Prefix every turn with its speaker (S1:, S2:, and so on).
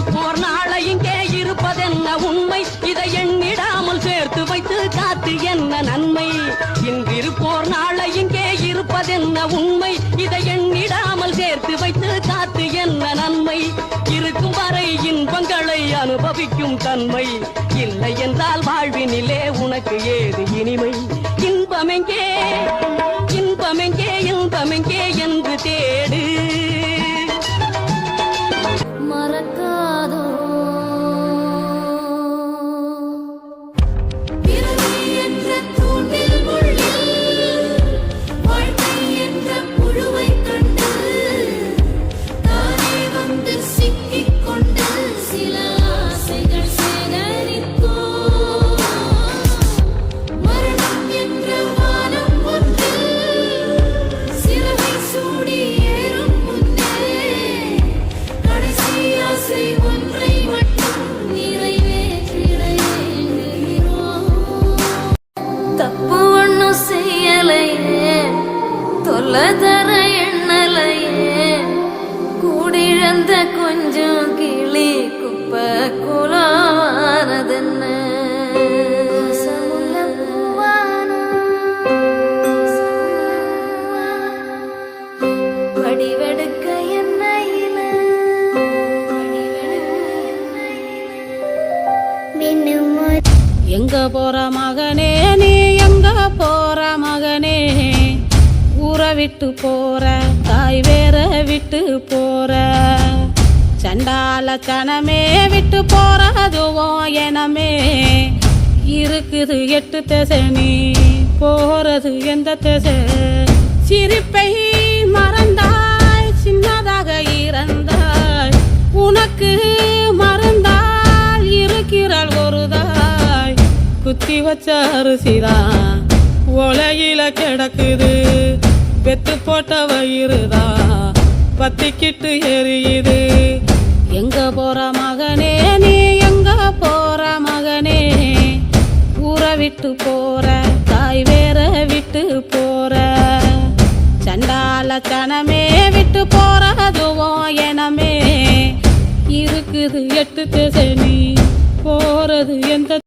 S1: இங்கிருப்போர் நாளை இங்கே இருப்பதென்ன உண்மை, இதை எண்ணிடாமல் சேர்த்து வைத்து காத்து என்ன நன்மை. இங்கிருப்போர் நாளை இங்கே இருப்பதென்ன உண்மை, இதை எண்ணிடாமல் சேர்த்து வைத்து காத்து என்ன நன்மை. இருக்கும் வரை இன்பங்களை அனுபவிக்கும் தன்மை, இல்லை என்றால் வாழ்வினிலே உனக்கு ஏது இனிமை. இன்பமெங்கே இன்பமெங்கே இன்பமெங்கே என்று தேடு.
S2: மறக்காதோ தப்பு ஒண்ணும் செய்யலையே, தொலைதர எண்ணலையே, கூடிழந்த கொஞ்சம் கிளி குப்பை குலவானதென்ன. வடிவெடுக்க எண்ணெயில
S3: எங்க போற மகனே நீ, எங்க போற மகனே, ஊரை விட்டு போற, தாய் வேற விட்டு போற, சண்டால சனமே விட்டு போறதுவும் எனமே. இருக்குது 8 திசை, நீ போறது எந்த திசை. சிரிப்பை மறந்தாய், சின்னதாக இறந்தாய், உனக்கு மறந்தால் இருக்கிறாள் ஒருதாய். குத்தி வச்ச அரிசிதான் உலகில கிடக்குது, பெத்து போட்ட வயிறுதான் பத்திக்கிட்டு எரியுது. எங்க போற மகனே நீ, எங்க போற மகனே, ஊரை விட்டு போற, தாய் வேற விட்டு போற, சண்டால சனமே விட்டு போறதுவும் எனமே. இருக்குது 8 திசை, நீ போறது எந்த